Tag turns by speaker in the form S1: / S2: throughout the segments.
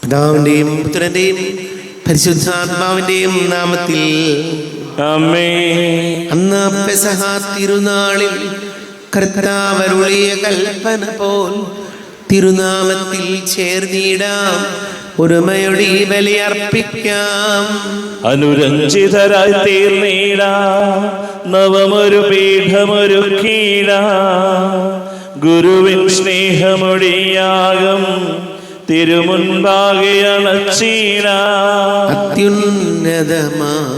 S1: പിതാവിന്റെയും പുത്രന്റെയും പരിശുദ്ധാത്മാവിന്റെയും നാമത്തിൽ
S2: ആമേൻ.
S1: അന്ന് പെസഹ തിരുനാളിൽ കർത്താവ് അരുളിയ കൽപ്പന പോൽ തിരുനാമത്തിൽ ചേർന്നിടാം, ഒരുമയോടെ ഈ ബലി അർപ്പിക്കാം.
S2: അനുരഞ്ജിതരായി തീർന്നീടാ, നവമൊരു പീഠമൊരുക്കീടാ, ഗുരുവിൻ സ്നേഹമൊഴിയാകും തിരുമുൻപാകെ അണച്ചീടാ.
S1: അത്യുന്നതമാം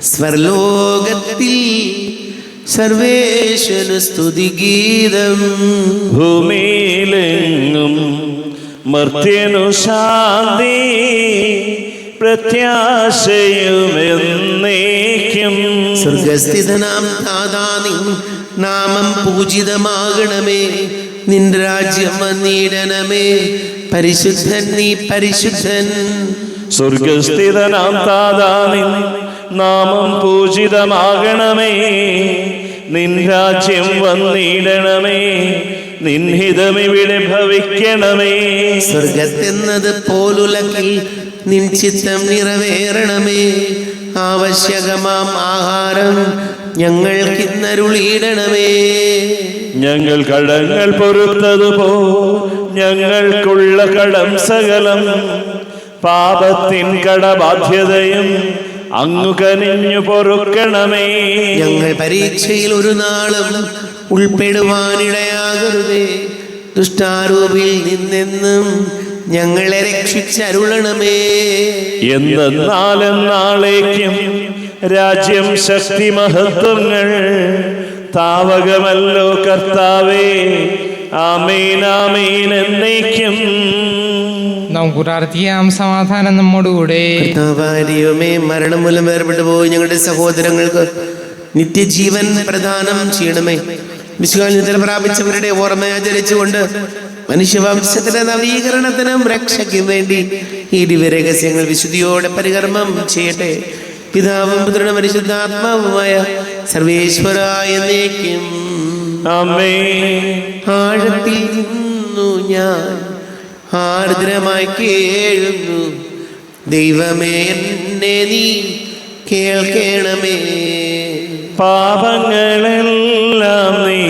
S1: സ്വർലോകത്തിൽ സർവേശ്വര സ്തുതിഗീതം.
S2: ഭൂമിയിലെങ്ങും മർത്യനു ശാന്തി പ്രത്യാശയുമെന്നേക്കും.
S1: സ്വർഗസ്ഥിതനാം താതാ നിൻ നാമം പൂജിതമാകണമേ, നിൻ രാജ്യം വന്നിടണമേ, പരിശുദ്ധൻ നീ പരിശുദ്ധൻ.
S2: സ്വർഗസ്ഥിതനാം താതാ നിൻ നാമം പൂജിതമാകണമേ, നിൻ രാജ്യം വന്നിടണമേ, നിൻ ഹിതമിവിടെ ഭവിക്കണമേ.
S1: സ്വർഗത്തെന്നത് പോലുലകിൽ നിൻ ചിത്തം നിറവേറണമേ. ആവശ്യകമാം ആഹാരം ഞങ്ങൾക്കിന്നരുളിയിടണമേ.
S2: ഞങ്ങൾ കടങ്ങൾ പൊറുത്തതുപോ ഞങ്ങൾക്കുള്ള കടം സകലം, പാപത്തിൻ കടബാധ്യതയും അങ്ങു കനിഞ്ഞു പൊറുക്കണമേ.
S1: ഞങ്ങൾ പരീക്ഷയിൽ ഒരു നാളും ഉൾപ്പെടുവാനിടയാകരുതേ, ദുഷ്ടാരൂപിൽ നിന്നെന്നും ഞങ്ങളെ രക്ഷിച്ചരുളണമേ.
S2: എന്നാളേക്കും രാജ്യം ശക്തി മഹത്വങ്ങൾ താവകമല്ലോ കർത്താവേ. ആമേൻ ആമേൻ എന്നേക്കും.
S3: നമുക്ക് പ്രാർത്ഥിക്കാം. സമാധാനം നമ്മോടുകൂടെ.
S1: കർത്താവേ, മരണം മൂലം വേർപെട്ടു പോയി ഞങ്ങളുടെ സഹോദരങ്ങൾക്ക് നിത്യജീവൻ പ്രദാനം ചെയ്യണമേ. വിശുദ്ധ പ്രാപിച്ചവരുടെ ഓർമ്മ ആചരിച്ചുകൊണ്ട് മനുഷ്യവംശത്തിന്റെ നവീകരണത്തിനും രക്ഷയ്ക്കും വേണ്ടി ഈ ദിവ്യരഹസ്യങ്ങൾ വിശുദ്ധിയോടെ പരികർമ്മം ചെയ്യട്ടെ. പിതാവും പുത്രനും പരിശുദ്ധാത്മാവുമായ സർവേശ്വരായ എന്നേക്കും
S2: ആമേൻ.
S1: ആഴത്തിൽ നിന്നു ഞാൻ ആർദ്രമായി കേഴുന്നു, ദൈവമേ എന്നെ നീ കേൾക്കണമേ.
S2: പാപങ്ങളെല്ലാം നീ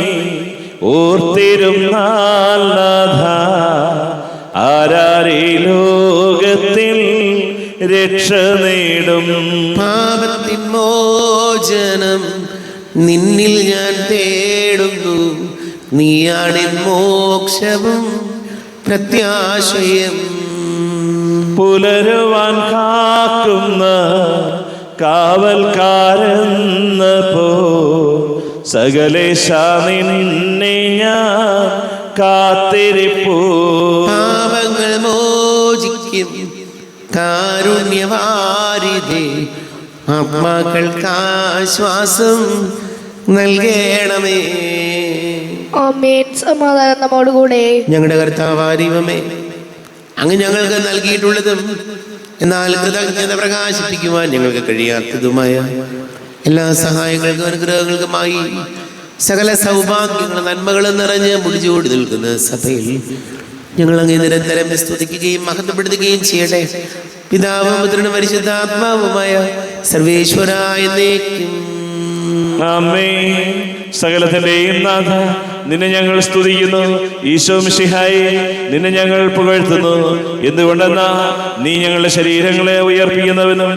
S2: ഓർത്തിരുന്നാൽ നാഥ, ആരാരീ ലോകത്തിൽ രക്ഷ നേടും.
S1: പാപത്തിൻ മോചനം നിന്നിൽ ഞാൻ തേടുന്നു, നീയാണിൻ മോക്ഷവും പ്രത്യാശയം.
S2: പുലരുവാൻ കാക്കുന്ന കാവൽക്കാരെന്ന പോ സകലേശ നിന്നെ ഞാൻ കാത്തിരിപ്പൂ.
S1: പാപങ്ങൾ മോചിക്കും കാരുണ്യവാരിധേ, ആത്മാക്കൾക്ക് ആശ്വാസം നൽകണമേ.
S4: ആമേൻ. സമാധാനം നമ്മോടുകൂടെ.
S1: ഞങ്ങളുടെ കർത്താവാരിവമേ, അങ്ങ് ഞങ്ങൾക്ക് നൽകിയിട്ടുള്ളതും എന്നാൽ കൃതജ്ഞത പ്രകാശിപ്പിക്കുവാൻ ഞങ്ങൾക്ക് കഴിയാത്തതുമായ എല്ലാ സഹായങ്ങൾക്കും അനുഗ്രഹങ്ങൾക്കുമായി സകല സൗഭാഗ്യങ്ങളും നന്മകളും നിറഞ്ഞ് മുടിച്ചുകൂടി നിൽക്കുന്ന സഭയിൽ ഞങ്ങൾ അങ്ങ് നിരന്തരം സ്തുതിക്കുകയും മഹത്വപ്പെടുത്തുകയും ചെയ്യട്ടെ. പിതാവും പുത്രനും പരിശുദ്ധാത്മാവുമായ സർവേശ്വരായ എന്നേക്കും
S2: ആമേൻ. സകലത്തിന്റെയും നാഥ, നിന്നെ ഞങ്ങൾ സ്തുതിക്കുന്നു. ഈശോ മിശിഹായേ, നിന്നെ ഞങ്ങൾ പുകഴ്ത്തുന്നു. എന്തുകൊണ്ടെന്നാ നീ ഞങ്ങളുടെ ശരീരങ്ങളെ ഉയർപ്പിക്കുന്നവനും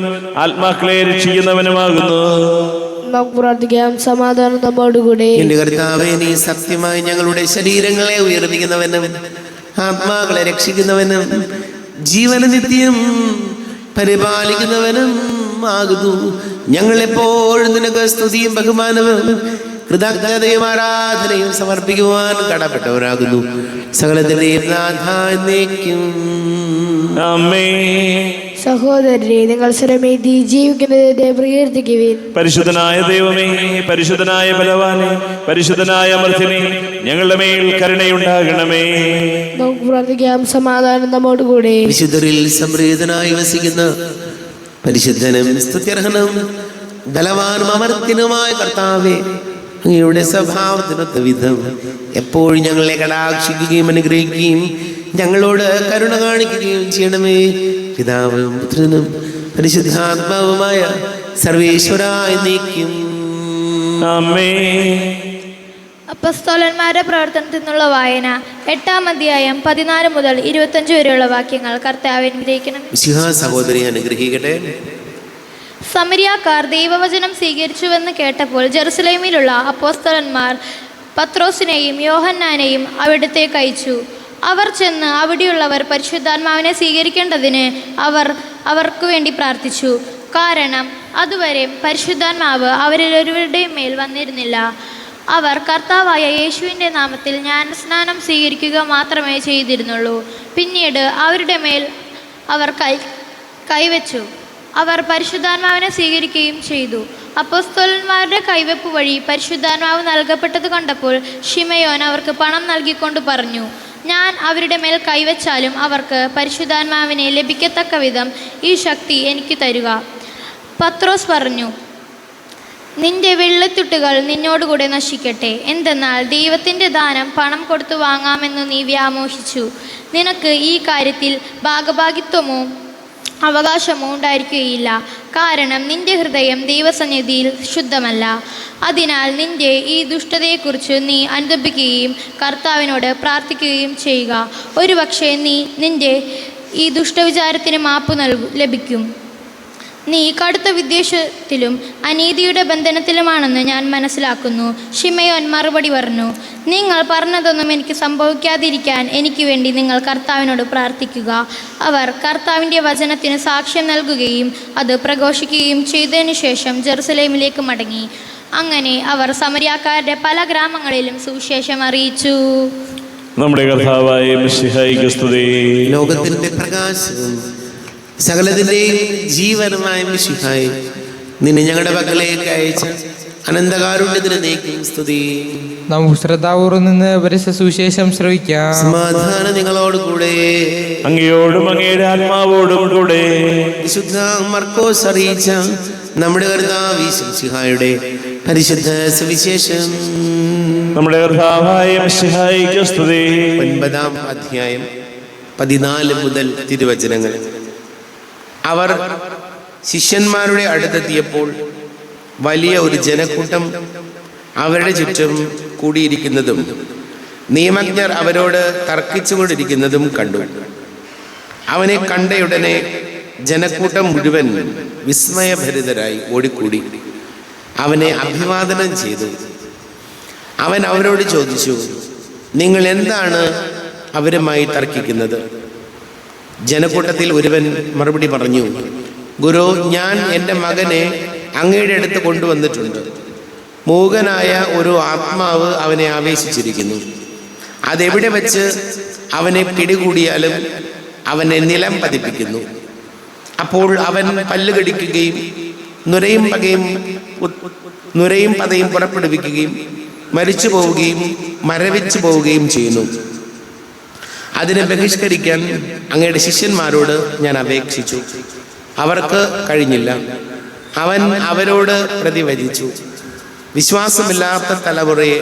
S2: ആത്മാക്കളെ രക്ഷിക്കുന്നവനുമാകുന്നു.
S4: നമുക്ക് പ്രാർത്ഥിക്കാം. സമാധാനം നമ്മോടുകൂടെ.
S1: എന്റെ കർത്താവേ, നീ സത്യമായി ഞങ്ങളുടെ ശരീരങ്ങളെ ഉയർപ്പിക്കുന്നവനും ആത്മാക്കളെ രക്ഷിക്കുന്നവനും ജീവന നിത്യം പരിപാലിക്കുന്നവനും ആകുന്നു. ഞങ്ങളെപ്പോഴും നിനക്ക് സ്തുതിയും ബഹുമാനവും കൃതജ്ഞതയും ആരാധനയും സമർപ്പിക്കുവാൻ കടപ്പെട്ടവരാകുന്നു. സകലത്തിന്റെയും നാഥ എന്നേക്കും
S2: ആമേൻ.
S4: സഹോദരരെ, നിങ്ങൾ സ്വരമേറ്റി ജീവിക്കുന്നതിനെ പ്രകീർത്തിക്കുവിൻ.
S2: പരിശുദ്ധനായ ദൈവമേ, പരിശുദ്ധനായ ബലവാനെ, പരിശുദ്ധനായ അമർത്തിനെ, ഞങ്ങളുടെ മേൽ കരുണയുണ്ടാകണമേ.
S4: നമുക്ക് പ്രാർത്ഥിക്കാം. സമാധാനം നമ്മോടുകൂടെ.
S1: വിശുദ്ധരിൽ സംപ്രീതനായി വസിക്കുന്ന പരിശുദ്ധനും സ്തുത്യർഹനും ബലവാനും അമർത്തിനുമായ കർത്താവേ, അങ്ങയുടെ സ്വഭാവത്തിനൊത്ത വിധം എപ്പോഴും ഞങ്ങളെ കടാക്ഷിക്കുകയും അനുഗ്രഹിക്കുകയും ഞങ്ങളോട് കരുണ കാണിക്കുകയും ചെയ്യണമേ. പിതാവും പുത്രനും പരിശുദ്ധാത്മാവുമായ സർവേശ്വരായ നീക്കും.
S2: ആമേൻ.
S5: അപ്പസ്തോലന്മാരുടെ പ്രവർത്തനത്തിൽ നിന്നുള്ള വായന 8-ാം അധ്യായം 14 മുതൽ 25 വരെയുള്ള വാക്യങ്ങൾ കർത്താവ് അനുഗ്രഹിക്കണം.
S1: മിശിഹാ സഹോദരി അനുഗ്രഹിക്കട്ടെ.
S5: സമരിയാക്കാർ ദൈവവചനം സ്വീകരിച്ചുവെന്ന് കേട്ടപ്പോൾ ജെറുസലേമിലുള്ള അപ്പോസ്തലന്മാർ പത്രോസിനെയും യോഹന്നാനെയും അവിടത്തേക്ക് അയച്ചു. അവർ ചെന്ന് അവിടെയുള്ളവർ പരിശുദ്ധാത്മാവിനെ സ്വീകരിക്കേണ്ടതിന് അവർക്ക് വേണ്ടി പ്രാർത്ഥിച്ചു. കാരണം അതുവരെ പരിശുദ്ധാത്മാവ് അവരിലൊരുവരുടെയും മേൽ വന്നിരുന്നില്ല. അവർ കർത്താവായ യേശുവിൻ്റെ നാമത്തിൽ ജ്ഞാനസ്നാനം സ്വീകരിക്കുക മാത്രമേ ചെയ്തിരുന്നുള്ളൂ. പിന്നീട് അവരുടെ മേൽ അവർ കൈവച്ചു. അവർ പരിശുദ്ധാത്മാവിനെ സ്വീകരിക്കുകയും ചെയ്തു. അപ്പോസ്തലന്മാരുടെ കൈവെപ്പ് വഴി പരിശുദ്ധാത്മാവ് നൽകപ്പെട്ടത് കണ്ടപ്പോൾ ശിമയോൻ അവർക്ക് പണം നൽകിക്കൊണ്ട് പറഞ്ഞു, ഞാൻ അവരുടെ മേൽ കൈവച്ചാലും അവർക്ക് പരിശുദ്ധാത്മാവിനെ ലഭിക്കത്തക്ക വിധം ഈ ശക്തി എനിക്ക് തരുക. പത്രോസ് പറഞ്ഞു, നിന്റെ വെള്ളത്തുട്ടുകൾ നിന്നോടുകൂടെ നശിക്കട്ടെ. എന്തെന്നാൽ ദൈവത്തിൻ്റെ ദാനം പണം കൊടുത്തു വാങ്ങാമെന്ന് നീ വ്യാമോഹിച്ചു. നിനക്ക് ഈ കാര്യത്തിൽ ഭാഗഭാഗിത്വമോ അവകാശമോ ഉണ്ടായിരിക്കുകയില്ല. കാരണം നിന്റെ ഹൃദയം ദൈവസന്നിധിയിൽ ശുദ്ധമല്ല. അതിനാൽ നിന്റെ ഈ ദുഷ്ടതയെക്കുറിച്ച് നീ അനുതപിക്കുകയും കർത്താവിനോട് പ്രാർത്ഥിക്കുകയും ചെയ്യുക. ഒരുപക്ഷെ നിന്റെ ഈ ദുഷ്ടവിചാരത്തിന് മാപ്പ് ലഭിക്കും. നീ കടുത്ത വിദ്വേഷത്തിലും അനീതിയുടെ ബന്ധനത്തിലുമാണെന്ന് ഞാൻ മനസ്സിലാക്കുന്നു. ശിമയോൻ മറുപടി പറഞ്ഞു, നിങ്ങൾ പറഞ്ഞതൊന്നും എനിക്ക് സംഭവിക്കാതിരിക്കാൻ എനിക്ക് വേണ്ടി നിങ്ങൾ കർത്താവിനോട് പ്രാർത്ഥിക്കുക. അവർ കർത്താവിൻ്റെ വചനത്തിന് സാക്ഷ്യം നൽകുകയും അത് പ്രഘോഷിക്കുകയും ചെയ്തതിനു ശേഷം ജെറുസലേമിലേക്ക് മടങ്ങി. അങ്ങനെ അവർ സമരിയാക്കാരുടെ പല ഗ്രാമങ്ങളിലും സുവിശേഷം അറിയിച്ചു.
S2: നമ്മുടെ കർത്താവായ മിശിഹായ്ക്ക് സ്തുതി.
S1: ലോകത്തിന്റെ പ്രകാശവും സകലത്തിന്റെയും ജീവനുമായ മിശിഹായേ, നിന്നെ ഞങ്ങളുടെ പക്കലേക്ക് അയച്ച അനന്തകാരുണ്യത്തിന് നീക്കും സ്തുതി.
S3: നമുക്ക് ശ്രദ്ധാപൂർവ്വം നിന്ന് പരിശുദ്ധ സുവിശേഷം ശ്രവിക്കാം.
S1: സമാധാനം നിങ്ങളോട് കൂടെ.
S2: അങ്ങയോടും അങ്ങയുടെ ആത്മാവോടും കൂടെ.
S1: വിശുദ്ധ മർക്കോസ് അറിയിച്ച നമ്മുടെ കർത്താവ് മിശിഹായുടെ പരിശുദ്ധ സുവിശേഷം.
S2: നമ്മുടെ കർത്താവായ മിശിഹായ്ക്ക് സ്തുതി.
S1: 9-ാം അധ്യായം 14 മുതൽ തിരുവചനങ്ങൾ. അവർ ശിഷ്യന്മാരുടെ അടുത്തെത്തിയപ്പോൾ വലിയ ഒരു ജനക്കൂട്ടം അവരുടെ ചുറ്റും കൂടിയിരിക്കുന്നതും നിയമജ്ഞർ അവരോട് തർക്കിച്ചുകൊണ്ടിരിക്കുന്നതും കണ്ടു. അവനെ കണ്ടയുടനെ ജനക്കൂട്ടം മുഴുവൻ വിസ്മയഭരിതരായി ഓടിക്കൂടി അവനെ അഭിവാദനം ചെയ്തു. അവൻ അവരോട് ചോദിച്ചു, നിങ്ങൾ എന്താണ് അവരുമായി തർക്കിക്കുന്നത്? ജനക്കൂട്ടത്തിൽ ഒരുവൻ മറുപടി പറഞ്ഞു, ഗുരു, ഞാൻ എൻ്റെ മകനെ അങ്ങയുടെ അടുത്ത് കൊണ്ടുവന്നിട്ടുണ്ട്. മൂകനായ ഒരു ആത്മാവ് അവനെ ആവേശിച്ചിരിക്കുന്നു. അതെവിടെ വെച്ച് അവനെ പിടികൂടിയാലും അവനെ നിലം പതിപ്പിക്കുന്നു. അപ്പോൾ അവൻ പല്ലുകടിക്കുകയും നുരയും പതയും പുറപ്പെടുവിക്കുകയും മരിച്ചു പോവുകയും മരവിച്ചു പോവുകയും ചെയ്യുന്നു. അതിനെ ബഹിഷ്കരിക്കാൻ അങ്ങയുടെ ശിഷ്യന്മാരോട് ഞാൻ അപേക്ഷിച്ചു. അവർക്ക് കഴിഞ്ഞില്ല. അവൻ അവരോട് പ്രതിവചിച്ചു, വിശ്വാസമില്ലാത്ത തലമുറയെ,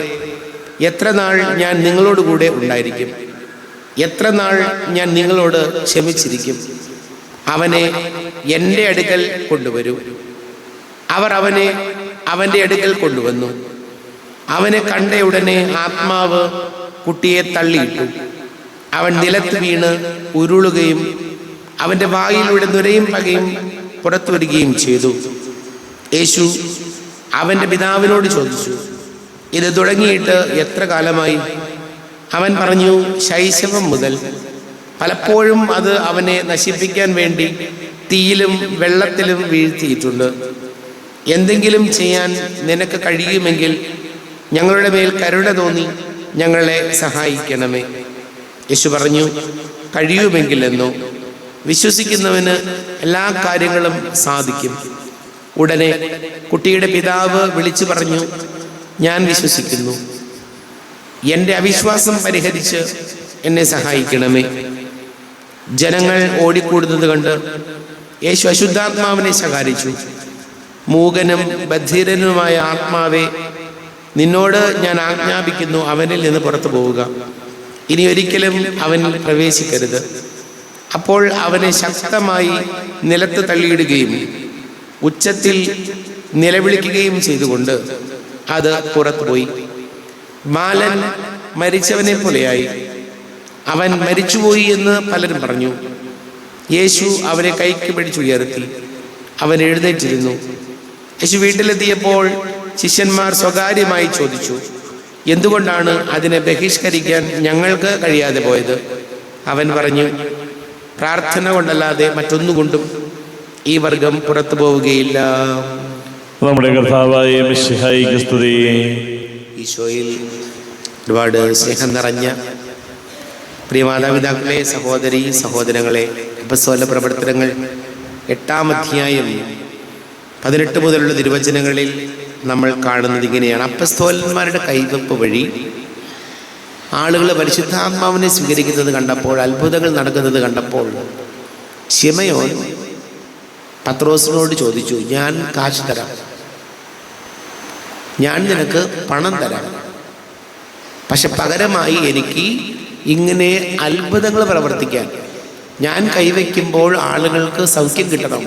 S1: എത്ര നാൾ ഞാൻ നിങ്ങളോടുകൂടെ ഉണ്ടായിരിക്കും? എത്ര നാൾ ഞാൻ നിങ്ങളോട് ക്ഷമിച്ചിരിക്കും? അവനെ എൻ്റെ അടുക്കൽ കൊണ്ടുവരൂ. അവർ അവനെ അവൻ്റെ അടുക്കൽ കൊണ്ടുവന്നു. അവനെ കണ്ടയുടനെ ആത്മാവ് കുട്ടിയെ തള്ളിയിട്ടു. അവൻ നിലത്ത് വീണ് ഉരുളുകയും അവൻ്റെ വായിലൂടെ നുരയും പകയും പുറത്തു വരികയും ചെയ്തു. യേശു അവൻ്റെ പിതാവിനോട് ചോദിച്ചു, ഇത് തുടങ്ങിയിട്ട് എത്ര കാലമായി? അവൻ പറഞ്ഞു, ശൈശവം മുതൽ. പലപ്പോഴും അത് അവനെ നശിപ്പിക്കാൻ വേണ്ടി തീയിലും വെള്ളത്തിലും വീഴ്ത്തിയിട്ടുണ്ട്. എന്തെങ്കിലും ചെയ്യാൻ നിനക്ക് കഴിയുമെങ്കിൽ ഞങ്ങളുടെ മേൽ കരുണ തോന്നി ഞങ്ങളെ സഹായിക്കണമേ. യേശു പറഞ്ഞു, കഴിയുമെങ്കിൽ എന്നോ? വിശ്വസിക്കുന്നവന് എല്ലാ കാര്യങ്ങളും സാധിക്കും. ഉടനെ കുട്ടിയുടെ പിതാവ് വിളിച്ചു പറഞ്ഞു, ഞാൻ വിശ്വസിക്കുന്നു. എൻ്റെ അവിശ്വാസം പരിഹരിച്ച് എന്നെ സഹായിക്കണമേ. ജനങ്ങൾ ഓടിക്കൂടുന്നത് കണ്ട് യേശു അശുദ്ധാത്മാവിനെ ശകാരിച്ചു. മൂകനും ബധിരനുമായ ആത്മാവെ, നിന്നോട് ഞാൻ ആജ്ഞാപിക്കുന്നു, അവനിൽ നിന്ന് പുറത്തു പോവുക. ഇനി ഒരിക്കലും അവൻ പ്രവേശിക്കരുത്. അപ്പോൾ അവനെ ശക്തമായി നിലത്ത് തള്ളിയിടുകയും ഉച്ചത്തിൽ നിലവിളിക്കുകയും ചെയ്തുകൊണ്ട് അത് പുറത്തുപോയി. ബാലൻ മരിച്ചവനെ പോലെയായി. അവൻ മരിച്ചുപോയി എന്ന് പലരും പറഞ്ഞു. യേശു അവനെ കൈക്ക് പിടിച്ചുയർത്തി. അവൻ എഴുന്നേറ്റിരുന്നു. യേശു വീട്ടിലെത്തിയപ്പോൾ ശിഷ്യന്മാർ സ്വകാര്യമായി ചോദിച്ചു, എന്തുകൊണ്ടാണ് അതിനെ ബഹിഷ്കരിക്കാൻ ഞങ്ങൾക്ക് കഴിയാതെ പോയത്? അവൻ പറഞ്ഞു, പ്രാർത്ഥന കൊണ്ടല്ലാതെ മറ്റൊന്നുകൊണ്ടും ഈ വർഗം പുറത്തു പോവുകയില്ല.
S2: നമ്മുടെ കർത്താവായ മിശിഹായിക്ക് സ്തുതി.
S1: ഈശോയിൽ ഒരുപാട് സ്നേഹം നിറഞ്ഞ പ്രിയ മാതാപിതാക്കളെ, സഹോദരി സഹോദരങ്ങളെ, അപ്പസ്തോല പ്രവർത്തനങ്ങൾ 8-ാം അധ്യായം 18 മുതലുള്ള തിരുവചനങ്ങളിൽ നമ്മൾ കാണുന്നത് ഇങ്ങനെയാണ്. അപ്പസ്തോലന്മാരുടെ കൈവെപ്പ് വഴി ആളുകൾ പരിശുദ്ധാത്മാവിനെ സ്വീകരിക്കുന്നത് കണ്ടപ്പോൾ, അത്ഭുതങ്ങൾ നടക്കുന്നത് കണ്ടപ്പോൾ ശിമയോൻ പത്രോസിനോട് ചോദിച്ചു, ഞാൻ കാശ് തരാം, ഞാൻ നിനക്ക് പണം തരാം, പക്ഷെ പകരമായി എനിക്ക് ഇങ്ങനെ അത്ഭുതങ്ങൾ പ്രവർത്തിക്കാൻ, ഞാൻ കൈവയ്ക്കുമ്പോൾ ആളുകൾക്ക് സൗഖ്യം കിട്ടണം,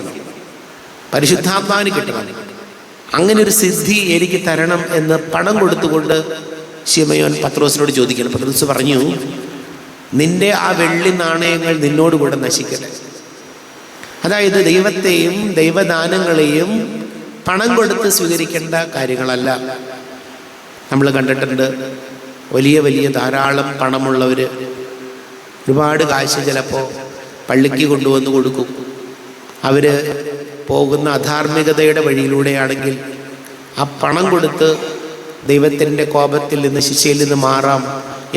S1: പരിശുദ്ധാത്മാവിന് കിട്ടണം, അങ്ങനെ ഒരു സിദ്ധി എനിക്ക് തരണം എന്ന് പണം കൊടുത്തുകൊണ്ട് ശിമയോൻ പത്രോസിനോട് ചോദിക്കണം. പത്രോസ് പറഞ്ഞു, നിന്റെ ആ വെള്ളി നാണയങ്ങൾ നിന്നോടുകൂടെ നശിക്കട്ടെ. അതായത് ദൈവത്തെയും ദൈവദാനങ്ങളെയും പണം കൊടുത്ത് സ്വീകരിക്കേണ്ട കാര്യങ്ങളല്ല. നമ്മൾ കണ്ടിട്ടുണ്ട്, വലിയ വലിയ ധാരാളം പണമുള്ളവർ ഒരുപാട് കാശ് ചിലപ്പോൾ പള്ളിക്ക് കൊണ്ടുവന്ന് കൊടുക്കും. അവർ പോകുന്ന അധാർമികതയുടെ വഴിയിലൂടെയാണെങ്കിൽ ആ പണം കൊടുത്ത് ദൈവത്തിൻ്റെ കോപത്തിൽ നിന്ന്, ശിക്ഷയിൽ നിന്ന് മാറാം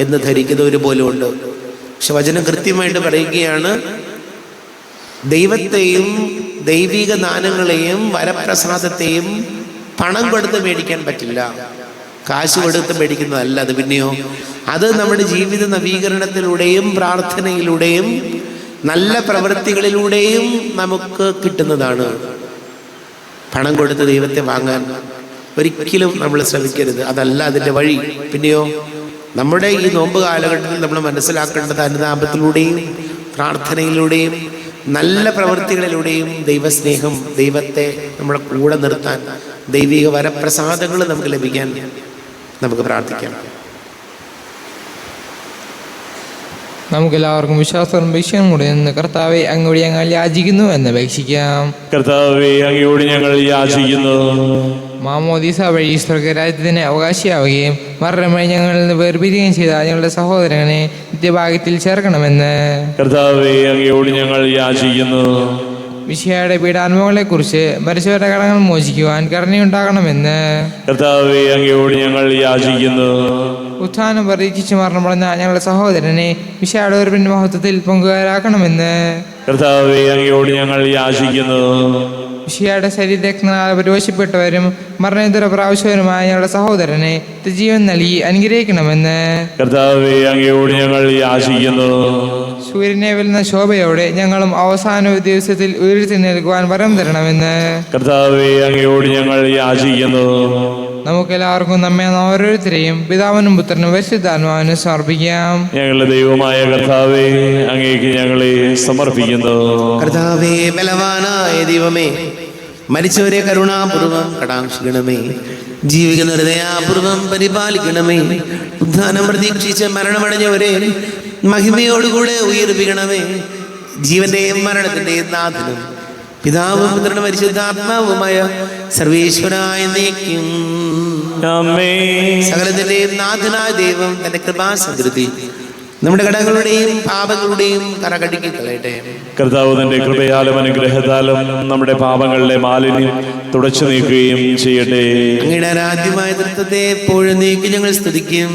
S1: എന്ന് ധരിക്കുന്നവർ പോലും ഉണ്ട്. പക്ഷെ വചനം കൃത്യമായിട്ട് പറയുകയാണ്, ദൈവത്തെയും ദൈവിക ദാനങ്ങളെയും വരപ്രസാദത്തെയും പണം കൊടുത്ത് മേടിക്കാൻ പറ്റില്ല. കാശ് കൊടുത്ത് മേടിക്കുന്നതല്ല അത്. പിന്നെയോ അത് നമ്മുടെ ജീവിത നവീകരണത്തിലൂടെയും പ്രാർത്ഥനയിലൂടെയും നല്ല പ്രവൃത്തികളിലൂടെയും നമുക്ക് കിട്ടുന്നതാണ്. പണം കൊടുത്ത് ദൈവത്തെ വാങ്ങാൻ ഒരിക്കലും നമ്മൾ ശ്രമിക്കരുത്. അതല്ല അതിൻ്റെ വഴി. പിന്നെയോ നമ്മുടെ ഈ നോമ്പ് കാലഘട്ടത്തിൽ നമ്മൾ മനസ്സിലാക്കേണ്ടത് അനുതാപത്തിലൂടെയും പ്രാർത്ഥനയിലൂടെയും നല്ല പ്രവൃത്തികളിലൂടെയും ദൈവസ്നേഹം, ദൈവത്തെ നമ്മുടെ കൂടെ നിർത്താൻ, ദൈവിക വരപ്രസാദങ്ങൾ നമുക്ക് ലഭിക്കാൻ നമുക്ക് പ്രാർത്ഥിക്കാം.
S3: നമുക്കെല്ലാവർക്കും വിശ്വാസവും ഭീഷണും കൂടി നിന്ന് കർത്താവെ അങ്ങോട്ട് ഞങ്ങൾ യാചിക്കുന്നു എന്ന് അപേക്ഷിക്കാം.
S2: കർത്താവേ, അങ്ങയോട് ഞങ്ങൾ യാചിക്കുന്നു.
S3: മാമോദീസ വഴി സ്വർഗരാജ്യത്തിന് അവകാശിയാവുകയും മരണം വഴി ഞങ്ങളിൽ നിന്ന് വേർപിരിയുകയും ചെയ്ത ഞങ്ങളുടെ സഹോദരനെ നിത്യഭാഗ്യത്തിൽ ചേർക്കണമെന്ന്
S2: കർത്താവേ, അങ്ങയോട് ഞങ്ങൾ യാചിക്കുന്നു.
S3: മിശിഹായുടെ പീഡാനുഭവങ്ങളെക്കുറിച്ച് മരിച്ചവരുടെ കടങ്ങൾ മോചിക്കുവാൻ കരുണയുണ്ടാകണമെന്ന്
S2: കർത്താവേ, അങ്ങയോട് ഞങ്ങൾ യാചിക്കുന്നു.
S3: ഉത്ഥാനം പ്രതീക്ഷിച്ച് മരണമടഞ്ഞ ഞങ്ങളുടെ സഹോദരനെ മിശിഹായുടെ ഉയർപ്പിന്റെ മഹത്വത്തിൽ പങ്കുകാരാക്കണമെന്ന്
S2: കർത്താവേ, അങ്ങയോട് ഞങ്ങൾ യാചിക്കുന്നു.
S3: മിശിഹായുടെ ശരീരരക്തങ്ങളാൽ പരിപോഷിപ്പെട്ടവരും മരണേതര പ്രാവശ്യവരുമായ ഞങ്ങളുടെ സഹോദരനെ ജീവൻ നൽകി അനുഗ്രഹിക്കണമെന്ന്
S2: കർത്താവേ, അങ്ങയോട് ഞങ്ങൾ യാചിക്കുന്നു.
S3: സൂര്യനെ വെല്ലുന്ന ശോഭയോടെ ഞങ്ങളും അവസാന ദിവസത്തിൽ ഉയർത്തി നൽകുവാൻ വരം തരണമെന്ന്
S2: കർത്താവേ, അങ്ങയോട് ഞങ്ങൾ യാചിക്കുന്നു.
S3: നമുക്കെല്ലാവർക്കും നമ്മെ ഓരോരുത്തരെയും പിതാവിനും പുത്രനും പരിശുദ്ധാത്മാവിനും സമർപ്പിക്കാം.
S2: ഞങ്ങളുടെ ദൈവമായ കർത്താവേ, അങ്ങേക്ക് ഞങ്ങളെ സമർപ്പിക്കുന്നു.
S1: കർത്താവേ, ബലവാനായ ദൈവമേ, മരിച്ചവരെ കരുണാപൂർവം കടാക്ഷിക്കണമേ, ജീവിക്കുന്നവരെ ദയാപൂർവം പരിപാലിക്കണമേ, ഉദ്ധാനം പ്രതീക്ഷിച്ച് മരണമടഞ്ഞവരെ മഹിമയോടുകൂടെ ഉയർപ്പിക്കണമേ. ജീവന്റെയും മരണത്തിന്റെയും നാഥനും പിതാവും പുത്രനും പരിശുദ്ധാത്മാവുമായ സർവേശ്വരായ നീക്കും സകലത്തിന്റെയും നാഥനായ ദൈവം തന്റെ കൃപാസമൃദ്ധി നമ്മുടെ കടങ്ങളുടെയും പാപങ്ങളുടെയും കറകടിക്കി കളയട്ടെ.
S2: കർത്താവ് തന്റെ കൃപയാലും അനുഗ്രഹത്താലും നമ്മുടെ പാപങ്ങളുടെ മാലിന്യം തുടച്ചു നീക്കുകയും ചെയ്യട്ടെ.
S1: അങ്ങയുടെ ആരാധ്യമായ തൃത്വത്തെ എപ്പോഴും നീക്കി ഞങ്ങൾ സ്തുതിക്കും.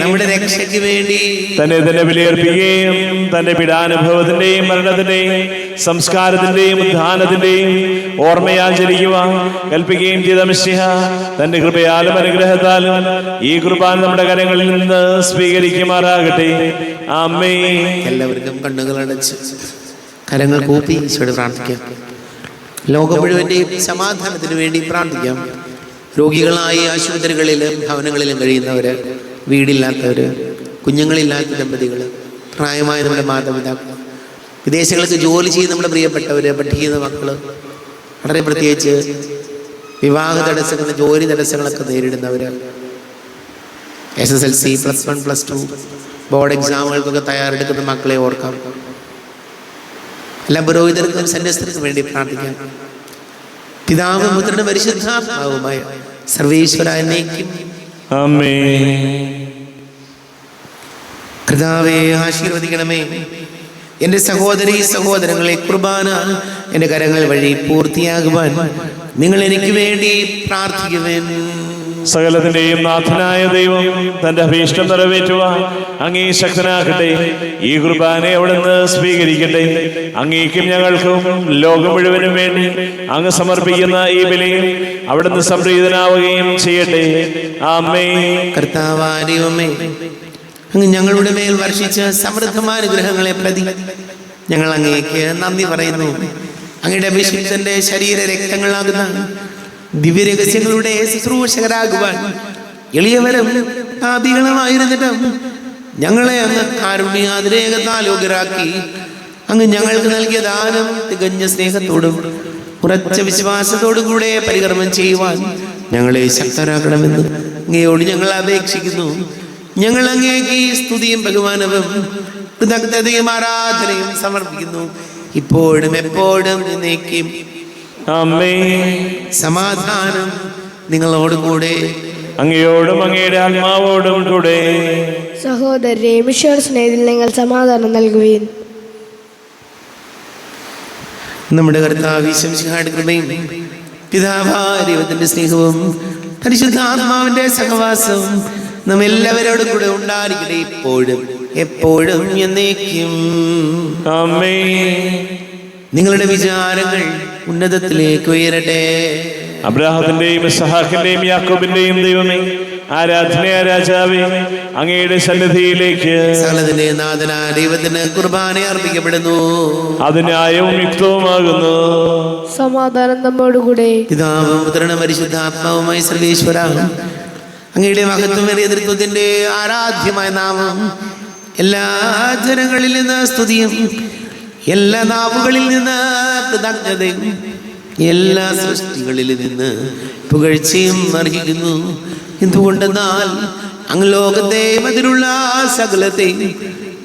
S1: നമ്മുടെ രക്ഷയ്ക്ക് വേണ്ടി
S2: തന്നെ ബലിയർപ്പിക്കുകയും തന്റെ പീഡാനുഭവത്തിന്റെയും മരണത്തിന്റെയും സംസ്കാരത്തിന്റെയും ഉദ്ധാനത്തിന്റെയും ഓർമ്മയാചരിക്കുവാൻ കൽപ്പിക്കുകയും ചെയ്ത മിശിഹ തന്റെ കൃപയാലും അനുഗ്രഹത്താലും ഈ കുർബാന നമ്മുടെ കരങ്ങളിൽ നിന്ന് സ്വീകരിക്കുമാറാകട്ടെ. ആമേൻ.
S1: എല്ലാവർക്കും കണ്ണുകൾ അടച്ച് കരങ്ങൾ കൂപ്പി ഈശോയോട് പ്രാർത്ഥിക്കാം. ലോകം മുഴുവന്റെയും സമാധാനത്തിന് വേണ്ടി പ്രാർത്ഥിക്കാം. രോഗികളായി ആശുപത്രികളിലും ഭവനങ്ങളിലും കഴിയുന്നവര്, വീടില്ലാത്തവര്, കുഞ്ഞുങ്ങളില്ലാത്ത ദമ്പതികൾ, പ്രായമായ നമ്മുടെ മാതാപിതാക്കൾ, വിദേശങ്ങൾക്ക് ജോലി ചെയ്യുന്ന നമ്മുടെ പ്രിയപ്പെട്ടവർ, പഠിക്കുന്ന മക്കൾ, വളരെ പ്രത്യേകിച്ച് വിവാഹ തടസ്സങ്ങൾ, ജോലി തടസ്സങ്ങളൊക്കെ നേരിടുന്നവർ, SSLC, +1, +2 ബോർഡ് എക്സാമുകൾക്കൊക്കെ തയ്യാറെടുക്കുന്ന മക്കളെ ഓർക്കാം. എല്ലാ പുരോഹിതർക്കും സന്യസ്തർക്കും വേണ്ടി പ്രാർത്ഥിക്കാം. പിതാവും പുത്രനും പരിശുദ്ധാത്മാവുമായ സർവേശ്വര എന്നേക്കും
S2: ആമേൻ.
S1: കർത്താവേ, ആശീർവദിക്കണമേ. എൻ്റെ സഹോദരീ സഹോദരങ്ങളെ, കുർബാന എൻ്റെ കരങ്ങൾ വഴി പൂർത്തിയാകുവാൻ നിങ്ങൾ എനിക്ക് വേണ്ടി പ്രാർത്ഥിക്കുവേൻ.
S2: സകലത്തിന്റെയും നാഥനായ ദൈവം തന്റെ അഭീഷ്ടം നിറവേറ്റുവാൻ അങ്ങേ ശക്തനാക്കട്ടെ. ഈ കുർബാനയെ അവിടുന്ന് സ്വീകരിക്കട്ടെ. അങ്ങേക്കും ഞങ്ങൾക്കും ലോകം മുഴുവനും വേണ്ടി അങ്ങ് സമർപ്പിക്കുന്ന ഈ ബലിയിൽ അവിടുന്ന് സംപ്രീതനാവുകയും ചെയ്യട്ടെ. ആമേൻ.
S1: കർത്താവായ ദൈവമേ, അങ്ങ് ഞങ്ങളുടെ മേൽ വർഷിച്ച സമൃദ്ധമായ അനുഗ്രഹങ്ങളെ പ്രതി ഞങ്ങൾ അങ്ങേക്ക് നന്ദി പറയുന്നു. അങ്ങയുടെ അഭിഷിക്തന്റെ ശരീര രക്തങ്ങളാകുന്ന ദിവ്യരഹസ്യങ്ങളുടെ ശുശ്രൂഷകരാകുവാൻ എളിയവരും പാപികളുമായിരുന്നിട്ടും ഞങ്ങളെ അങ്ങ് കാരുണ്യാതിരേകത്താൽ യോഗ്യരാക്കി അങ്ങ് ഞങ്ങൾക്ക് നൽകിയ ദാനം തികഞ്ഞ സ്നേഹത്തോടും ഉറച്ച വിശ്വാസത്തോടും കൂടെ പരികർമ്മം ചെയ്യുവാൻ ഞങ്ങളെ ശക്തരാക്കണമെന്ന് അങ്ങയോട് ഞങ്ങൾ അപേക്ഷിക്കുന്നു. ഞങ്ങൾ അങ്ങേക്ക് സ്തുതിയും ബഹുമാനവും കൃതജ്ഞതയും ആരാധനയും സമർപ്പിക്കുന്നു, ഇപ്പോഴും എപ്പോഴും എന്നേക്കും.
S2: ആമേൻ.
S1: സമാധാനം നിങ്ങളോടും കൂടെ,
S2: അങ്ങയോടും അങ്ങയുടെ ആത്മാവോടും കൂടെ.
S4: സഹോദരരെ, മിശിഹായുടെ സ്നേഹത്തിൽ നിങ്ങൾ സമാധാനം നൽകുവീൻ.
S1: നമ്മുടെ കർത്താവ് ഈശോ മിശിഹായുടെ കൃപയും പിതാവായ ദൈവത്തിന്റെ സ്നേഹവും പരിശുദ്ധാത്മാവിന്റെ സഹവാസവും നാം എല്ലാവരോടും കൂടെ ഉണ്ടായിരിക്കട്ടെ, ഇപ്പോഴും എപ്പോഴും എന്നേക്കും.
S2: ആമേൻ.
S1: നിങ്ങളുടെ വിചാരങ്ങൾ ഉന്നതത്തിലേക്ക് ഉയരട്ടെ.
S2: അബ്രാഹത്തിന്റെയും ഇസ്ഹാക്കിന്റെയും യാക്കോബിന്റെയും ദൈവമേ, ആരാധനയായ രാജാവേ, അങ്ങയുടെ സന്നിധിയിലേക്ക്
S1: സകലത്തിന്റെ നാഥനായ ദൈവത്തിന് കുർബാന അർപ്പിക്കപ്പെടുന്നു.
S2: അത് ന്യായവും യുക്തവുമാകുന്നു.
S4: സമാധാനം നമ്മോടുകൂടെ.
S1: പിതാവും പുത്രനും പരിശുദ്ധാത്മാവുമായി സർവേശ്വര, അങ്ങയുടെ മഹത്വമേറിയ നേതൃത്വത്തിന്റെ ആരാധ്യമായ നാമം എല്ലാ ജനങ്ങളിൽ നിന്ന് സ്തുതിയും എല്ലാ നാവുകളിൽ നിന്ന് കൃതജ്ഞതയും എല്ലാ സൃഷ്ടികളിൽ നിന്ന് പുകഴ്ചയും അർഹിക്കുന്നു. എന്തുകൊണ്ടെന്നാൽ അങ്ങ് ലോകത്തെയും അതിലുള്ള സകലത്തെയും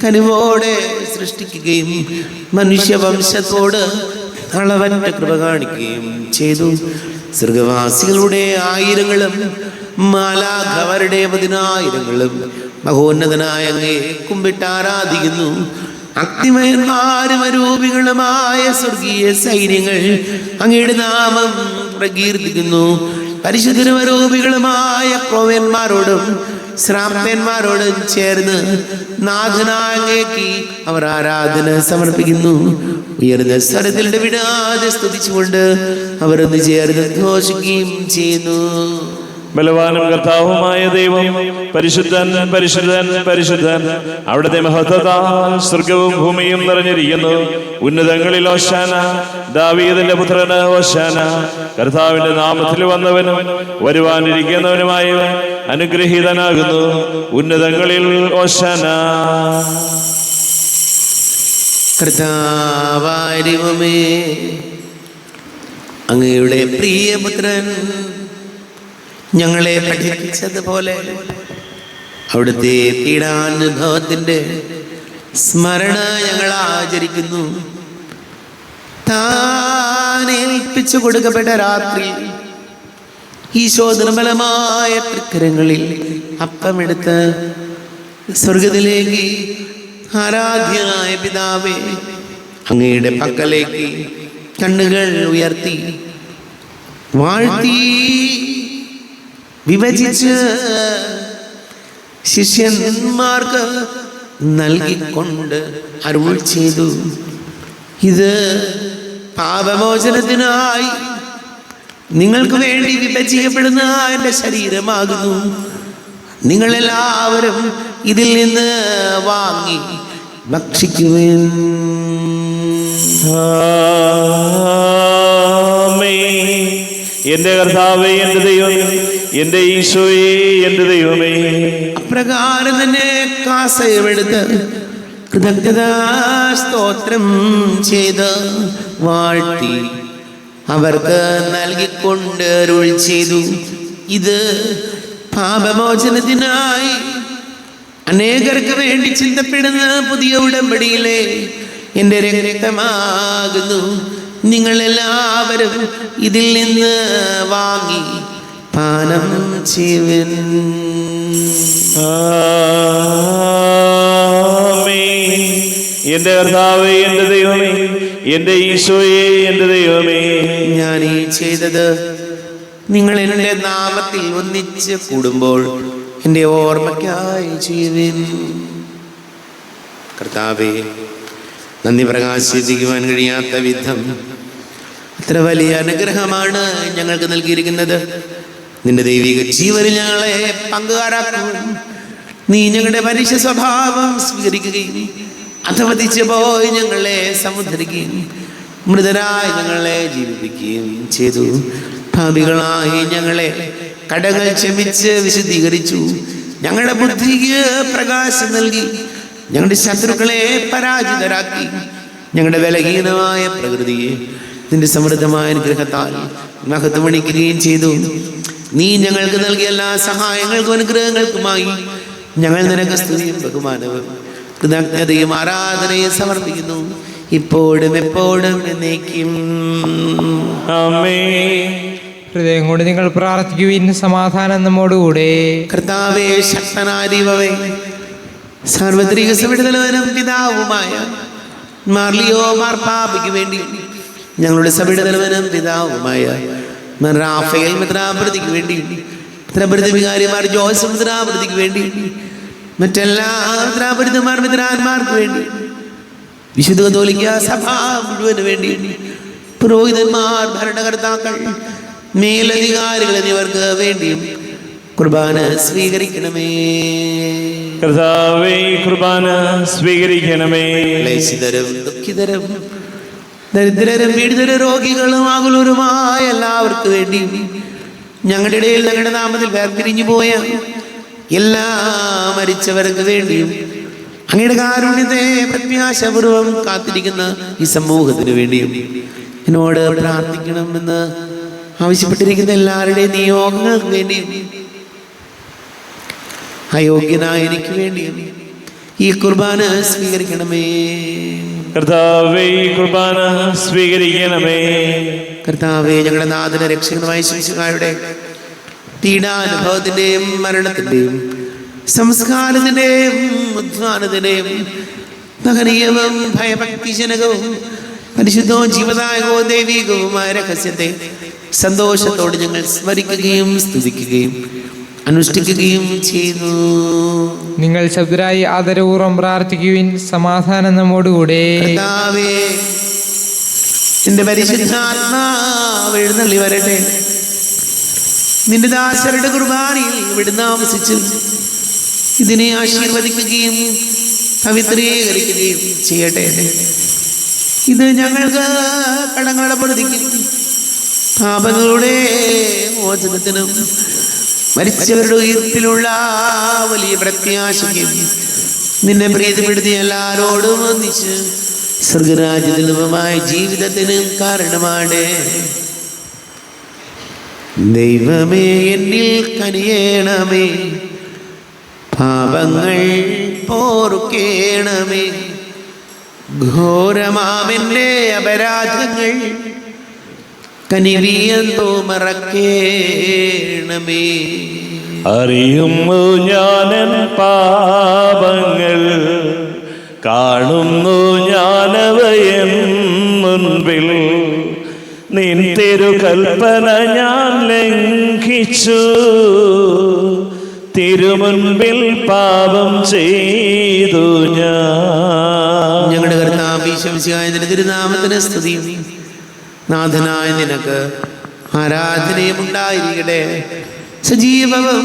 S1: കനിവോടെ സൃഷ്ടിക്കുകയും മനുഷ്യവംശത്തോട് അളവറ്റ കൃപ കാണിക്കുകയും ചെയ്തു. സ്വർഗവാസികളുടെ ആയിരങ്ങളും മാലാഖമാരുടെ 10,000ങ്ങളും മഹോന്നതനായ അങ്ങയെ കുമ്പിട്ട് ആരാധിക്കുന്നു. അഗ്നിമയന്മാരും അരൂപികളുമായ സ്വർഗീയ സൈന്യങ്ങൾ അങ്ങയുടെ നാമം പ്രകീർത്തിക്കുന്നു. പരിശുദ്ധരും അരൂപികളുമായ ക്രോവ്യന്മാരോടും ശ്രാപ്യന്മാരോടും ചേർന്ന് നാഥനായ അങ്ങേക്ക് അവർ ആരാധന സമർപ്പിക്കുന്നു. ഉയർന്ന സ്വരത്തിൽ വിടാതെ സ്തുതിച്ചുകൊണ്ട് അവർ ഒന്ന് ചേർന്ന് ഘോഷിക്കുകയും ചെയ്യുന്നു.
S2: ബലവാനും കർത്താവുമായ ദൈവം പരിശുദ്ധൻ പരിശുദ്ധൻ പരിശുദ്ധൻ. അവിടുത്തെ മഹത്വത്താൽ സ്വർഗവും ഭൂമിയും നിറഞ്ഞിരിക്കുന്നു. ഉന്നതങ്ങളിൽ ഓശാന, ദാവീദിന്റെ പുത്രന് ഓശാന. കർത്താവിന്റെ നാമത്തിൽ വന്നവനും വരുവാനിരിക്കുന്നവനുമായവൻ അനുഗ്രഹീതനാകുന്നു. ഉന്നതങ്ങളിൽ ഓശാന.
S1: കർത്താവായ ദൈവമേ, അങ്ങയുടെ പ്രിയപുത്രൻ ഞങ്ങളെ പഠിപ്പിച്ചതുപോലെ അവിടുത്തെ പീഡാനുഭവത്തിന്റെ സ്മരണ ഞങ്ങൾ ആചരിക്കുന്നു. താൻ ഏൽപ്പിച്ചു കൊടുക്കപ്പെട്ട രാത്രി ഈശോ നിർമ്മലമായ തൃക്കരങ്ങളിൽ അപ്പമെടുത്ത് സ്വർഗത്തിലേക്ക് ആരാധ്യനായ പിതാവേ, അങ്ങയുടെ പക്കലേക്ക് കണ്ണുകൾ ഉയർത്തി വാഴ്ത്തി വിഭജിച്ച് ശിഷ്യന്മാർക്ക് നൽകിക്കൊണ്ട് അരുൾ ചെയ്തു, ഇത് പാപമോചനത്തിനായി നിങ്ങൾക്ക് വേണ്ടി വിഭജിക്കപ്പെടുന്ന എൻ്റെ ശരീരമാകുന്നു. നിങ്ങളെല്ലാവരും ഇതിൽ നിന്ന് വാങ്ങി ഭക്ഷിക്കുവിൻ.
S2: എന്റെ കർത്താവേ, എന്റെ ദൈവമേ, എൻ്റെ ഈശോയെ എൻ്റെ ദൈവമേ.
S1: അപ്രകാരം തന്നെ കാസയമെടുത്ത് കൃതജ്ഞതാ സ്തോത്രം ചെയ്ത് വാഴ്ത്തി അവർക്ക് നൽകിക്കൊണ്ട് അരുൾ ചെയ്തു, ഇത് പാപമോചനത്തിനായി അനേകർക്ക് വേണ്ടി ചിന്തപ്പെടുന്ന പുതിയ ഉടമ്പടിയിലെ എൻ്റെ രക്തമാകുന്നു. നിങ്ങളെല്ലാവരും ഇതിൽ നിന്ന് വാങ്ങി പാനം ചെയ്യുവിൻ.
S2: എൻ്റെ കർത്താവേ എൻ്റെ ദൈവമേ, എൻ്റെ ഈശോയെ എൻ്റെ ദൈവമേ.
S1: ഞാൻ ഈ ചെയ്തത് നിങ്ങൾ എൻ്റെ നാമത്തിൽ ഒന്നിച്ച് കൂടുമ്പോൾ എൻ്റെ ഓർമ്മയ്ക്കായി ചെയ്യുവിൻ. കർത്താവേ, നന്ദി പ്രകാശിപ്പിക്കുവാൻ കഴിയാത്ത വിധം അത്ര വലിയ അനുഗ്രഹമാണ് ഞങ്ങൾക്ക് നൽകിയിരിക്കുന്നത്. നിന്റെ ദൈവിക ജീവനിൽ ഞങ്ങളെ പങ്കുകാരാക്കുകയും നീ ഞങ്ങളുടെ മനുഷ്യ സ്വഭാവം സ്വീകരിക്കുകയും അധപതിച്ചു പോയി ഞങ്ങളെ സമുദ്ധരിക്കുകയും മൃതരായി ഞങ്ങളെ ജീവിപ്പിക്കുകയും ചെയ്തു. ഭാവികളായി ഞങ്ങളെ കടങ്ങൾ ക്ഷമിച്ച് വിശദീകരിച്ചു. ഞങ്ങളുടെ ബുദ്ധിക്ക് പ്രകാശം നൽകി ഞങ്ങളുടെ ശത്രുക്കളെ പരാജിതരാക്കി. ഞങ്ങളുടെ ബലഹീനമായ പ്രകൃതിയെ നിന്റെ സമൃദ്ധമായ അനുഗ്രഹത്താൽ മഹത്വമണിക്കുകയും ചെയ്തു. നീ ഞങ്ങൾക്ക് നൽകിയ എല്ലാ സഹായങ്ങൾക്കും അനുഗ്രഹങ്ങൾക്കുമായി ഞങ്ങൾ നിനക്ക് സ്തുതിയും ബഹുമാനവും കൃതജ്ഞതയും ആരാധനയും സമർപ്പിക്കുന്നു, ഇപ്പോഴും എപ്പോഴും എന്നേക്കും.
S2: ആമേൻ.
S3: ഹൃദയം കൊണ്ട് നിങ്ങൾ പ്രാർത്ഥിക്കുവിൻ, സമാധാനം നമ്മോടുകൂടെ.
S1: കർത്താവേ, ശക്തനായ ദൈവമേ, സാർവത്രിക സഭയുടെ തലവനും പിതാവുമായ മാർലിയോ മാർപ്പാപ്പയ്ക്ക് വേണ്ടി ഞങ്ങളുടെ സഭയുടെ തലവനും പിതാവുമായ റാഫേൽ മെത്രാപൊലീത്തയ്ക്ക് വേണ്ടി, മെത്രാപൊലീത്തവികാരിമാർ ജോസഫ് മെത്രാപൊലീത്തയ്ക്ക് വേണ്ടി, മറ്റെല്ലാ മെത്രാപൊലീത്തമാർ മെത്രാന്മാർക്ക് വേണ്ടി, വിശുദ്ധ കത്തോലിക്ക സഭ മുഴുവന് വേണ്ടി, പുരോഹിതന്മാർ, ഭരണകർത്താക്കൾ, മേലധികാരികൾ എന്നിവർക്ക് വേണ്ടിയും കുർബാന സ്വീകരിക്കണമേ.
S2: കർത്താവേ, കുർബാന സ്വീകരിക്കണമേ.
S1: ക്ലേശിതരും ദുഃഖിതരും ദരിദ്രരും പീഡിതരും രോഗികളും ആകുലരുമായ എല്ലാവർക്കും വേണ്ടിയും ഞങ്ങളുടെ ഇടയിൽ ഞങ്ങളുടെ നാമത്തിൽ വേർപിരിഞ്ഞു പോയ എല്ലാ മരിച്ചവർക്ക് വേണ്ടിയും അങ്ങയുടെ കാരുണ്യത്തെ പ്രത്യാശപൂർവം കാത്തിരിക്കുന്ന ഈ സമൂഹത്തിന് വേണ്ടിയും എന്നോട് പ്രാർത്ഥിക്കണമെന്ന് ആവശ്യപ്പെട്ടിരിക്കുന്ന എല്ലാവരുടെയും നിയോഗങ്ങൾക്ക് വേണ്ടിയും അയോഗ്യനായ എനിക്ക് വേണ്ടിയും ഈ കുർബാന സ്വീകരിക്കണമേ.
S2: കർത്താവേ, കുർബാന സ്വീകരിക്കണമേ.
S1: കർത്താവേ, ഞങ്ങളുടെ നാഥന രക്ഷകനുമായ ശിശുക്കാരുടെ പീഡാനുഭവത്തിന്റെയും മരണത്തിന്റെയും സംസ്കാരത്തിന്റെയും ഉദ്ധാനത്തിന്റെയും മഹനീയവും ഭയഭക്തിജനകവും പരിശുദ്ധവും ജീവദായകവും ദൈവികവുമായ രഹസ്യത്തെ സന്തോഷത്തോടെ ഞങ്ങൾ സ്മരിക്കുകയും സ്തുതിക്കുകയും അനുഷ്ഠിക്കുകയും ചെയ്യുന്നു.
S3: നിങ്ങൾ ശബ്ദരായി ആദരപൂർവ്വം പ്രാർത്ഥിക്കുവിൻ, സമാധാനം നമ്മോടുകൂടെ.
S1: കർത്താവേ, നിന്റെ പരിശുദ്ധാത്മാവ് എഴുന്നള്ളി വരട്ടെ. നിന്റെ ദാസരുടെ കുർബാനയിൽ ഇവിടുന്ന് താമസിച്ച് ഇതിനെ ആശീർവദിക്കുകയും പവിത്രീകരിക്കുകയും ചെയ്യട്ടെ. ഇത് ഞങ്ങൾക്ക് കടങ്ങളുടെ പ്രതിക്കും പാപങ്ങളുടെ മോചനത്തിനും മരിച്ചവരുടെ ഉയർപ്പിലുള്ള വലിയ പ്രത്യാശയ്ക്കും നിന്നെ പ്രീതിപ്പെടുത്തി എല്ലാവരോടും ഒന്നിച്ച് സ്വർഗരാജ്യമായ ജീവിതത്തിനും കാരണമാണ്. ദൈവമേ, എന്നിൽ കനിയേണമേ, പാപങ്ങൾ പോറുക്കേണമേ, ഘോരമാമെന്റെ അപരാധങ്ങൾ കനിവിയെന്തോ മറക്കേണമേ.
S2: അറിയുന്നു ഞാനൻ പാപങ്ങൾ, കാണുന്നു ഞാനവയൻ മുൻപിൽ. നിൻ തിരുകൽപ്പന ഞാൻ ലംഘിച്ചു, തിരുമുൻപിൽ പാപം ചെയ്തു ഞാൻ.
S1: ഞങ്ങളുടെ കർത്താവ് ഈശോമിശിഹായ നിന്റെ തിരുനാമത്തിന് സ്തുതിയും നാഥനായ നിനക്ക് ആരാധനയും ഉണ്ടായിരിക്കട്ടെ. സജീവവും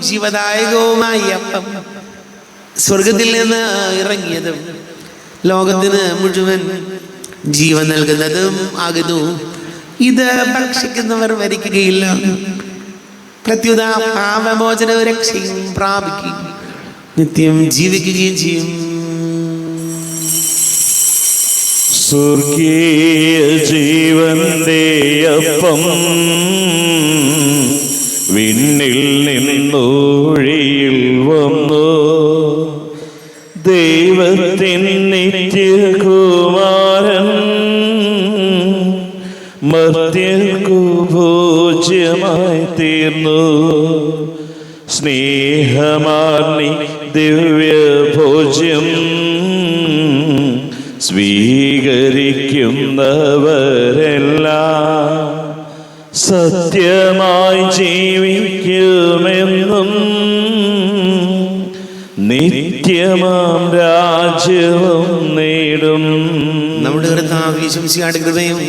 S1: ജീവദായകവുമായ അപ്പം സ്വർഗത്തിൽ നിന്ന് ഇറങ്ങിയതും ലോകത്തിന് മുഴുവൻ ജീവൻ നൽകുന്നതും ആകുന്നു. ഇത് ഭക്ഷിക്കുന്നവർ മരിക്കുകയില്ല, പ്രത്യുത പാപമോചന രക്ഷയും പ്രാപിക്കുകയും നിത്യം ജീവിക്കുകയും ചെയ്യും.
S2: സ്വർഗീയ ജീവന്റെ അപ്പം വിണ്ണിൽ നിന്നൊഴിയിൽ വന്നു, ദൈവത്തിൻ നിത്യകുമാരൻ മർത്യർക്കു ഭോജ്യമായി തീർന്നു. സ്നേഹമാർന്നി ദിവ്യഭോജ്യം സ്വീകരിക്കുന്നവരെല്ലാം സത്യമായി ജീവിക്കുമെന്നും നിത്യമാം രാജ്യവും നേടും.
S1: നമ്മുടെ കർത്താവ് യേശുമിശിഹായുടെ കൃപയും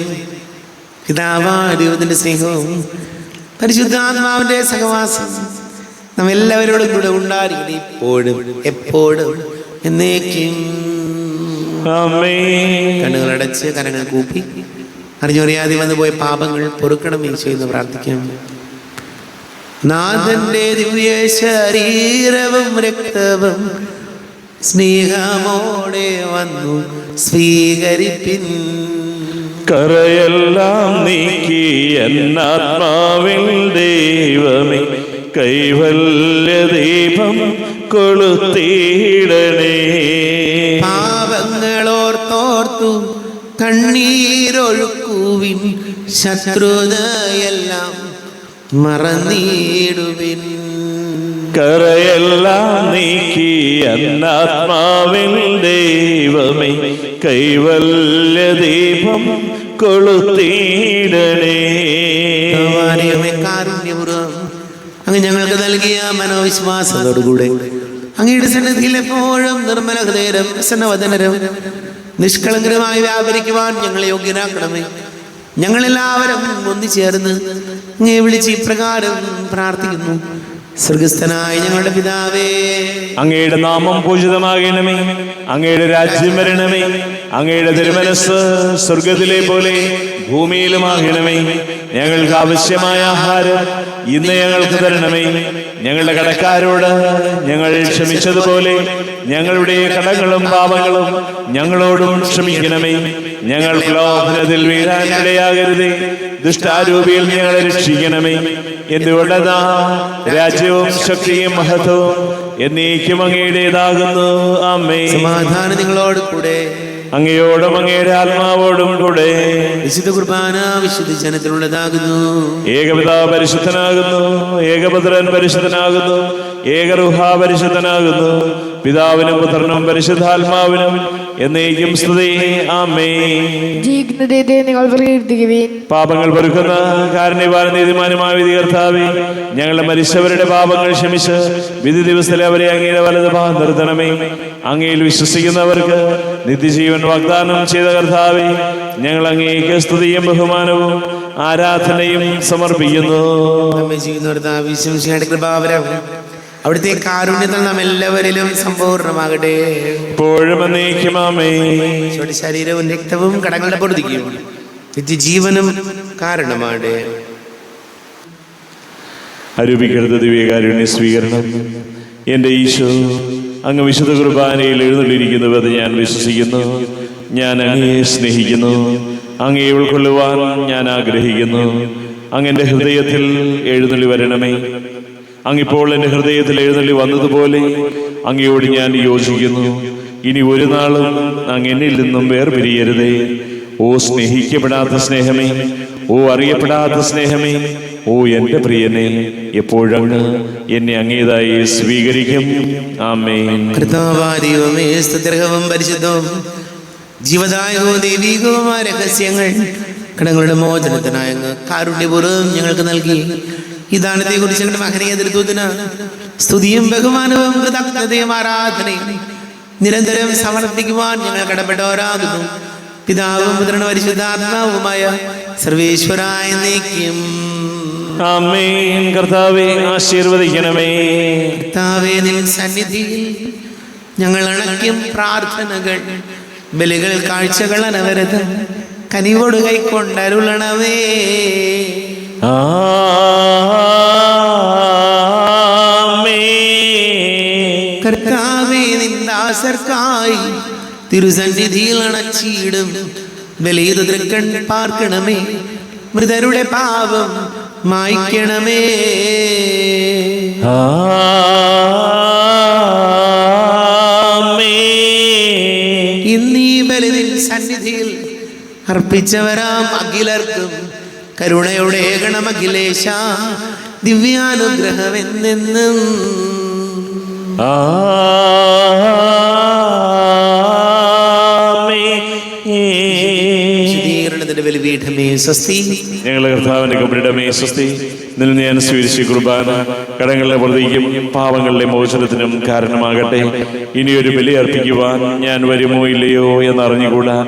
S1: പിതാവായ ദൈവത്തിന്റെ സ്നേഹവും പരിശുദ്ധാത്മാവിന്റെ സഹവാസം നാം എല്ലാവരോടും കൂടെ ഉണ്ടായിരിക്കും, ഇപ്പോഴും എപ്പോഴും എന്നേക്കും. കണ്ണുകളടച്ച് കരങ്ങൾ കൂപ്പി അറിഞ്ഞറിയാതെ വന്നു പോയ പാപങ്ങൾ പൊറുക്കണമേ ചെയ്യുന്നു പ്രാർത്ഥിക്കാം. നാഥന്റെ ദിവ്യ ശരീരവും രക്തവും സ്നേഹമോടെ വന്നു സ്വീകരിപ്പിൻ.
S2: കറയെല്ലാം നീക്കി എന്നാത്മാവിൽ ദൈവമേ കൈവല്യ ദീപം കൊളുത്തിയിടണേ.
S1: പാപങ്ങളോർത്തോർത്തു കണ്ണീരൊഴുക്കുവിൻ, ശത്രുതയെല്ലാം മറന്നിടുവിൻ.
S2: കറയെല്ലാം നീക്കി എന്നാത്മാവിൽ ദൈവമേ കൈവല്യ ദീപം കൊളുത്തിയിടണേ.
S1: കാരുണ്യപൂർവ്വം അങ്ങ് ഞങ്ങൾക്ക് നൽകിയ മനോവിശ്വാസത്തോടുകൂടെ അങ്ങയുടെ സന്നിധിയിൽ എപ്പോഴും നിർമ്മല ഹൃദയരും പ്രസന്നവദനരും നിഷ്കളങ്കരമായി വ്യാപരിക്കുവാൻ ഞങ്ങളെ യോഗ്യരാക്കണമേ. ഞങ്ങളെല്ലാവരും ഒന്നുചേർന്ന് അങ്ങയെ വിളിച്ച് ഇപ്രകാരം പ്രാർത്ഥിക്കുന്നു. സ്വർഗസ്ഥനായ ഞങ്ങളുടെ പിതാവേ,
S2: അങ്ങയുടെ നാമം പൂജിതമാകണമേ, അങ്ങയുടെ രാജ്യം വരണമേ, അങ്ങയുടെ തിരുമനസ് സ്വർഗത്തിലെ പോലെ ഭൂമിയിലുമാകണമേ. ഞങ്ങൾക്ക് ആവശ്യമായ ആഹാരം ഇന്ന് ഞങ്ങൾക്ക് തരണമേ. ഞങ്ങളുടെ കടക്കാരോട് ഞങ്ങൾ ക്ഷമിച്ചതുപോലെ ഞങ്ങളുടെ കടങ്ങളും പാപങ്ങളും ഞങ്ങളോടും ക്ഷമിക്കണമേ. ഞങ്ങൾ പ്രലോഭനത്തിൽ വീഴാൻ ഇടയാകരുതേ, ദുഷ്ടാരൂപിയിൽ ഞങ്ങളെ രക്ഷിക്കണമേ. എന്തുകൊണ്ടതാ രാജ്യവും ശക്തിയും മഹത്വവും എന്നേക്കും അങ്ങയുടേതാകുന്നു. ആമേൻ.
S1: സമാധാനം നിങ്ങളോട് കൂടെ,
S2: അങ്ങയോടും അങ്ങയുടെ ആത്മാവോടും കൂടെ.
S1: വിശുദ്ധ കുർബാന വിശുദ്ധ ജനത്തിനുള്ളതാകുന്നു.
S2: ഏകപിതാവ് പരിശുദ്ധനാകുന്നു, ഏകപുത്രൻ പരിശുദ്ധനാകുന്നു, ഏകറുഹ പരിശുദ്ധനാകുന്നു. പിതാവിനും പുത്രനും പരിശുദ്ധാത്മാവിനും എന്നേക്കും സ്തുതി. ആമേൻ.
S4: ജീവിക്കുന്നതേ നിങ്ങൾ പ്രകീർത്തിക്കുവിൻ.
S2: പാപങ്ങൾ പൊറുക്കുന്ന കാരുണ്യവാൻ നീതിമാനുമായ വിധി കർത്താവേ, ഞങ്ങളുടെ മരിച്ചവരുടെ പാപങ്ങൾ ക്ഷമിച്ച് വിധി ദിവസത്തിലെ അവരെ അങ്ങയുടെ വലത് ഭാഗം നിർത്തണമേ. അങ്ങയിൽ വിശ്വസിക്കുന്നവർക്ക് നിത്യജീവൻ വാഗ്ദാനം ചെയ്ത കർത്താവേ, ഞങ്ങൾ അങ്ങേക്ക് സ്തുതിയും ബഹുമാനവും ആരാധനയും സമർപ്പിക്കുന്നു.
S1: അവിടുത്തെ കാരുണ്യത്തിൽ നാം എല്ലാവരിലും സമ്പൂർണ്ണമാകട്ടെ.
S2: ഇപ്പോഴും എന്നേക്കും ആമേൻ.
S1: ശരീരവും രക്തവും കടങ്ങളുടെ പൊറുതിക്കും നിത്യജീവനും കാരണമാണ്.
S2: അരൂപിക്കടുത്ത ദിവ്യകാരുണ്യ സ്വീകരണം. എൻ്റെ ഈശോ, അങ്ങ് വിശുദ്ധ കുർബാനയിൽ എഴുന്നള്ളിയിരിക്കുന്നുവെന്ന് ഞാൻ വിശ്വസിക്കുന്നു. ഞാൻ അങ്ങയെ സ്നേഹിക്കുന്നു, അങ്ങയെ ഉൾക്കൊള്ളുവാൻ ഞാൻ ആഗ്രഹിക്കുന്നു. അങ്ങെൻ്റെ ഹൃദയത്തിൽ എഴുന്നള്ളി വരണമേ. അങ്ങിപ്പോൾ എൻ്റെ ഹൃദയത്തിൽ എഴുന്നള്ളി വന്നതുപോലെ അങ്ങയോട് ഞാൻ യോജിക്കുന്നു. ഇനി ഒരു നാളും അങ്ങ് എന്നിൽ നിന്നും വേർപിരിയരുതേ. ഓ സ്നേഹിക്കപ്പെടാത്ത സ്നേഹമേ, ഓ അറിയപ്പെടാത്ത സ്നേഹമേ, ഓ എൻ്റെ പ്രിയനെ, എപ്പോഴങ്ങ് എന്നെ അങ്ങേതായി സ്വീകരിക്കും. ആമേൻ.
S1: കർത്താവാദിയുമേ, സ്തുത്യർഹവും പരിശുദ്ധവും ജീവദായകവും ദൈവികവുമായ രഹസ്യങ്ങൾ കടങ്ങളുടെ മോചനത്തിനായ അങ്ങ് കാരുണ്യപൂർവ്വം ഞങ്ങൾക്ക് നൽകി. ഈ ദാനത്തെ കുറിച്ച് ഞങ്ങളുടെ മഹനീയ ദൃതൂതിന് സ്തുതിയും ബഹുമാനവും കൃതജ്ഞതയും ആരാധനയും നിരന്തരം സമർപ്പിക്കുവാൻ ഞങ്ങൾ കടപ്പെട്ടവരാകുന്നു. പിതാവും പുത്രനും പരിശുദ്ധാത്മാവുമായ സർവേശ്വരായ എന്നേക്കും.
S2: ആമേൻ. കർത്താവേ, ആശീർവദിക്കണമേ.
S1: കർത്താവേ, നിൻ സന്നിധിയിൽ ഞങ്ങൾ അണയ്ക്കും പ്രാർത്ഥനകൾ, ബലികൾ, കാഴ്ചകൾ അനവരതം കനിവോട് കൈക്കൊണ്ടരുളണമേ.
S2: ആമേൻ.
S1: ദാസർക്കായി തിരുസന്നിധിയിൽ അണച്ചിടും വലിയത് തൃക്കൺ പാർക്കണമേ, മൃതരുടെ പാപം മായ്ക്കണമേ. ഇന്നീ ബലിതിൻ സന്നിധിയിൽ അർപ്പിച്ചവരാം അഖിലർക്കും കരുണയുടെ ഗണമഖിലേശ ദിവ്യാനുഗ്രഹം എന്നെന്നും.
S2: ഞങ്ങളുടെ കർത്താവിന്റെ കബറിടമേ സ്വസ്തി. നിന്ന് ഞാൻ സ്വീകരിച്ച കുർബാന കടങ്ങളുടെ പ്രതിക്കും പാപങ്ങളുടെ മോചനത്തിനും കാരണമാകട്ടെ. ഇനിയൊരു ബലി അർപ്പിക്കുവാൻ ഞാൻ വരുമോ ഇല്ലയോ എന്നറിഞ്ഞുകൂടാ.